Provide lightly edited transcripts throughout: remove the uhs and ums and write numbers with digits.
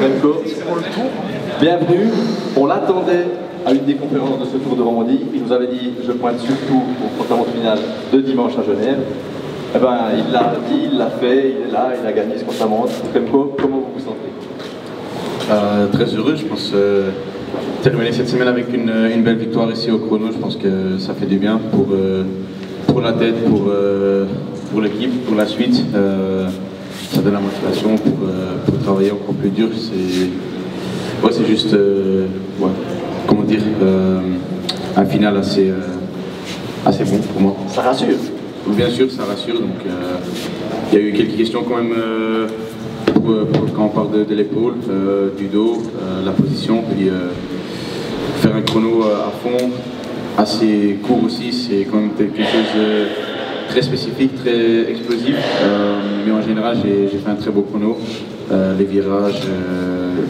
Remco, bienvenue. On l'attendait à une des conférences de ce Tour de Romandie. Il nous avait dit, je pointe surtout au contre-la-montre final de dimanche à Genève. Eh ben, il l'a dit, il l'a fait, il est là, il a gagné ce contre-la-montre. Remco, comment vous vous sentez? Très heureux, je pense. Terminer cette semaine avec une belle victoire ici au chrono, je pense que ça fait du bien pour la tête, pour l'équipe, pour la suite. Ça donne la motivation pour travailler encore plus dur. C'est juste, comment dire, un final assez bon pour moi. Ça rassure? Bien sûr, ça rassure. Donc, il y a eu quelques questions quand même quand on parle de l'épaule, du dos, la position, puis faire un chrono à fond, assez court aussi, c'est quand même quelque chose de très spécifique, très explosif. Mais en général, j'ai fait un très beau chrono. Les virages,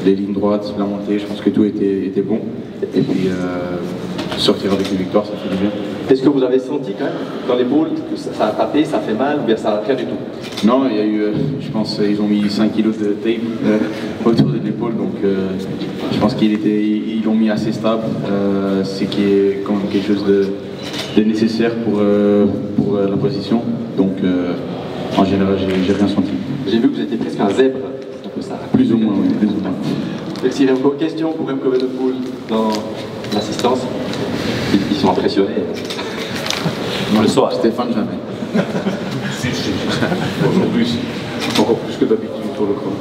les lignes droites, la montée, je pense que tout était bon. Et puis sortir avec une victoire, ça fait du bien. Est-ce que vous avez senti quand même dans l'épaule que ça a tapé, ça fait mal ou bien ça a rien du tout? Non, il y a eu, je pense, ils ont mis 5 kilos de tape autour de l'épaule, donc je pense ils l'ont mis assez stable. C'est qui est quand même quelque chose de nécessaire pour la position. Donc en général, j'ai rien senti. J'ai vu que vous étiez presque un zèbre. C'est un peu ça. Plus ou moins, oui, plus ou moins. Merci Remco. Question pour Remco Evenepoel dans l'assistance. Ils sont impressionnés. Le soir, Stéphane, jamais. Aujourd'hui, encore plus que d'habitude sur le chrono.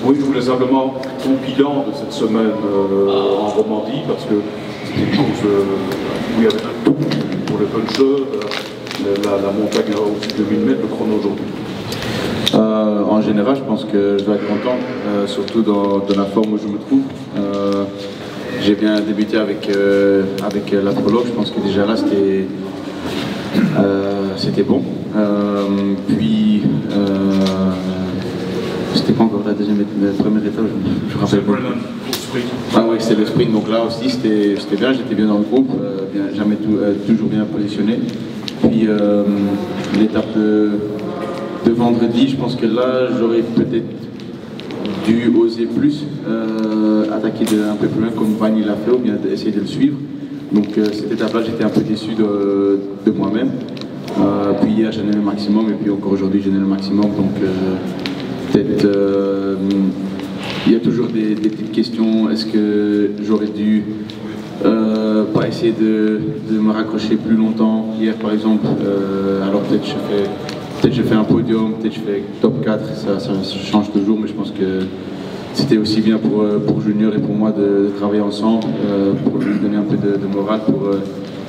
Oui, je voulais simplement ton bilan de cette semaine en Romandie, parce que c'était une course où il y avait un tout pour le puncher, la montagne à au-dessus de 1000 mètres, le chrono aujourd'hui. En général, je pense que je dois être content, surtout dans la forme où je me trouve. J'ai bien débuté avec la prologue, je pense que déjà là c'était bon. Puis c'était pas encore la première étape, je rappelle pas. Ah oui, c'était le sprint, donc là aussi c'était bien, j'étais bien dans le groupe, toujours bien positionné. Puis l'étape de vendredi, je pense que là j'aurais peut-être dû oser plus, attaquer un peu plus loin comme Vagny l'a fait, ou bien essayer de le suivre. Donc cette étape-là, j'étais un peu déçu de moi-même. Puis hier, j'ai donné le maximum, et puis encore aujourd'hui, j'ai donné le maximum. Donc peut-être, il y a toujours des petites questions. Est-ce que j'aurais dû pas essayer de me raccrocher plus longtemps hier, par exemple? Alors peut-être je fais un podium, peut-être je fais top 4, ça change toujours, mais je pense que c'était aussi bien pour Junior et pour moi de travailler ensemble, pour lui donner un peu de morale, pour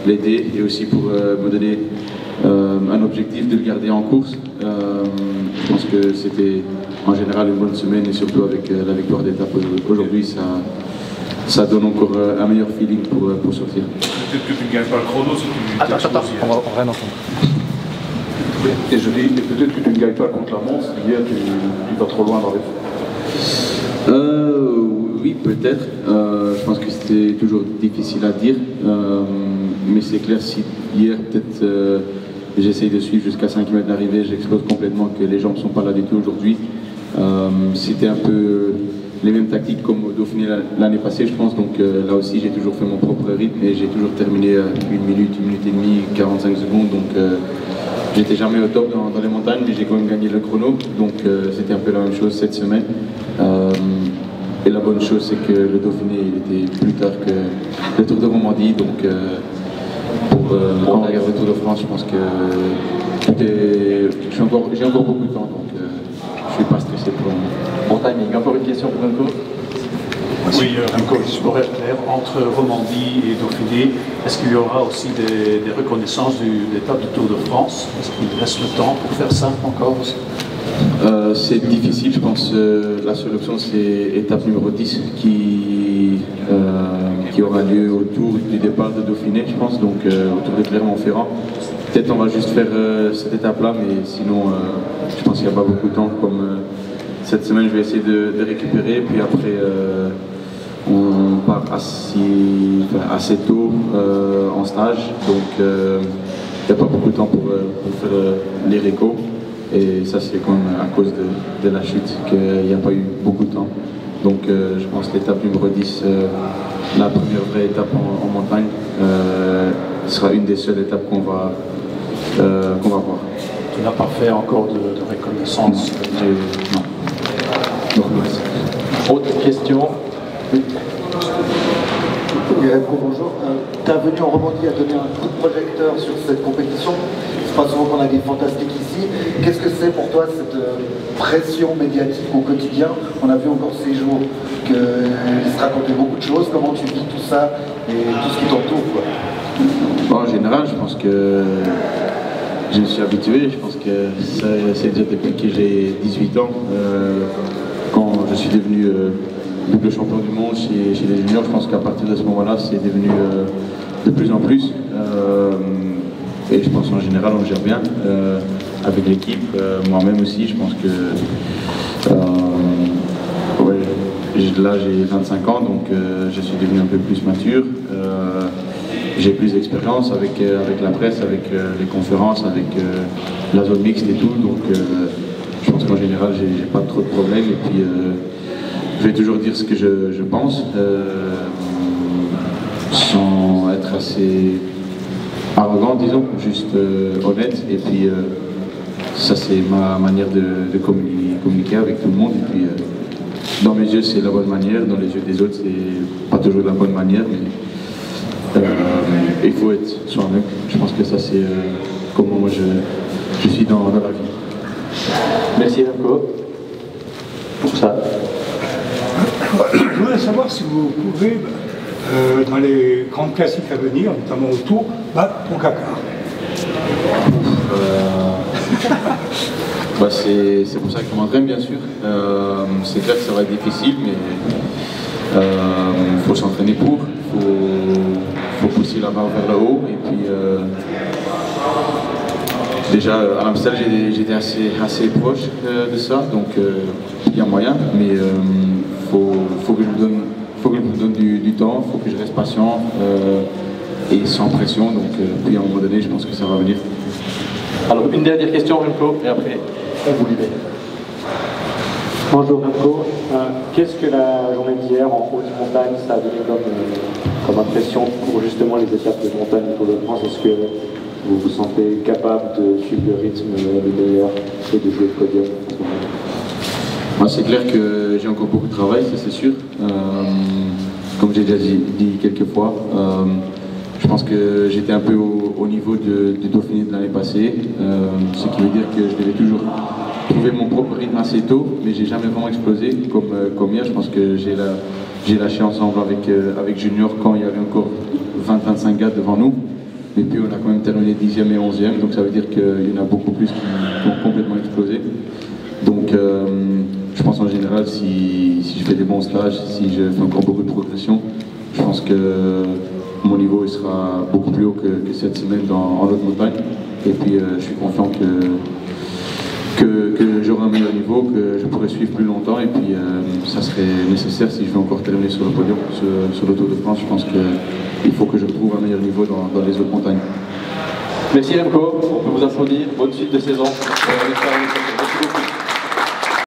l'aider et aussi pour me donner un objectif de le garder en course. Je pense que c'était en général une bonne semaine et surtout avec la victoire d'étape aujourd'hui, ça donne encore un meilleur feeling pour sortir. Peut-être que tu ne gagnes pas le chrono si tu... Attends, on va rien entendre. Et je dis, peut-être que tu ne gagnes pas contre la Mons, hier tu vas trop loin dans les Oui, peut-être. Je pense que c'était toujours difficile à dire. Mais c'est clair, si hier, peut-être, j'essaye de suivre jusqu'à 5 km d'arrivée, j'explose complètement, que les gens ne sont pas là du tout aujourd'hui. C'était un peu les mêmes tactiques comme au Dauphiné l'année passée, je pense. Donc là aussi, j'ai toujours fait mon propre rythme et j'ai toujours terminé 1 minute et demie, 45 secondes. Donc j'étais jamais au top dans les montagnes, mais j'ai quand même gagné le chrono. Donc c'était un peu la même chose cette semaine. Et la bonne chose, c'est que le Dauphiné, il était plus tard que le Tour de Romandie. Donc quand on regarde le Tour de France, je pense que j'ai encore beaucoup de temps. Donc je ne suis pas stressé pour le moment. Bon timing. Encore une question pour Remco? Oui, Remco, horaire clair, entre Romandie et Dauphiné, est-ce qu'il y aura aussi des reconnaissances de l'étape du Tour de France? Est-ce qu'il reste le temps pour faire ça encore? C'est difficile, je pense. La seule option, c'est étape numéro 10 qui aura lieu autour du départ de Dauphiné, je pense, donc autour de Clermont-Ferrand. Peut-être on va juste faire cette étape-là, mais sinon, je pense qu'il n'y a pas beaucoup de temps. Comme cette semaine, je vais essayer de récupérer, puis après, on part assez tôt en stage, donc il n'y a pas beaucoup de temps pour faire les récos. Et ça, c'est quand même à cause de la chute qu'il n'y a pas eu beaucoup de temps. Donc je pense que l'étape numéro 10, la première vraie étape en montagne, sera une des seules étapes qu'on va voir. Tu n'as pas fait encore de reconnaissance? Non. Autre question? Oui. Bonjour. Tu es venu en Romandie à donner un coup de projecteur sur cette compétition. C'est pas souvent qu'on a des fantastiques ici. Qu'est-ce que c'est pour toi cette pression médiatique au quotidien? On a vu encore ces jours qu'il se racontait beaucoup de choses. Comment tu vis tout ça et tout ce qui t'entoure, quoi? Bon, en général, je pense que je me suis habitué. Je pense que c'est déjà depuis que j'ai 18 ans. Quand je suis devenu double champion du monde chez les juniors, je pense qu'à partir de ce moment-là, c'est devenu de plus en plus. Et je pense qu'en général, on gère bien avec l'équipe. Moi-même aussi, je pense que ouais, là, j'ai 25 ans, donc je suis devenu un peu plus mature. J'ai plus d'expérience avec la presse, avec les conférences, avec la zone mixte et tout. Donc je pense qu'en général, j'ai pas trop de problèmes. Et puis je vais toujours dire ce que je pense, sans être assez arrogant, disons, juste honnête. Et puis ça, c'est ma manière de communiquer avec tout le monde. Et puis dans mes yeux, c'est la bonne manière. Dans les yeux des autres, c'est pas toujours la bonne manière. Mais il faut être soi-même. Je pense que ça, c'est comment moi je suis dans la vie. Merci Remco pour ça. Je voudrais savoir si vous pouvez, dans les grandes classiques à venir, notamment au Tour, battre Pogacar. Bah c'est pour ça que je m'entraîne, bien sûr. C'est clair que ça va être difficile, mais il faut s'entraîner pour. Il faut pousser la barre vers le haut. Et puis déjà à Amstel, j'étais assez proche de ça, donc il y a moyen, mais faut que je me donne du temps, il faut que je reste patient et sans pression. Donc puis à un moment donné, je pense que ça va venir. Alors une dernière question Remco, et après on vous libère. Bonjour Remco, qu'est-ce que la journée d'hier en haute montagne ça a donné comme impression pour justement les étapes de montagne du Tour de France? Est-ce que vous vous sentez capable de suivre le rythme le meilleur et de jouer le podium? C'est clair que j'ai encore beaucoup de travail, ça c'est sûr. Comme j'ai déjà dit quelques fois, je pense que j'étais un peu au niveau du Dauphiné de l'année passée, ce qui veut dire que je devais toujours trouver mon propre rythme assez tôt, mais j'ai jamais vraiment explosé comme hier. Je pense que j'ai lâché ensemble avec Junior quand il y avait encore 20-25 gars devant nous. Et puis on a quand même terminé 10e et 11e, donc ça veut dire qu'il y en a beaucoup plus qui ont complètement explosé. Donc je pense en général, si je fais des bons stages, si je fais encore beaucoup de progression, je pense que mon niveau il sera beaucoup plus haut que cette semaine en haute montagne. Et puis je suis confiant que j'aurai un meilleur niveau, que je pourrai suivre plus longtemps. Et puis ça serait nécessaire si je veux encore terminer sur le podium, sur le Tour de France. Je pense qu'il faut que je trouve un meilleur niveau dans les autres montagnes. Merci Remco, on peut vous applaudir, bonne suite de saison. Merci beaucoup.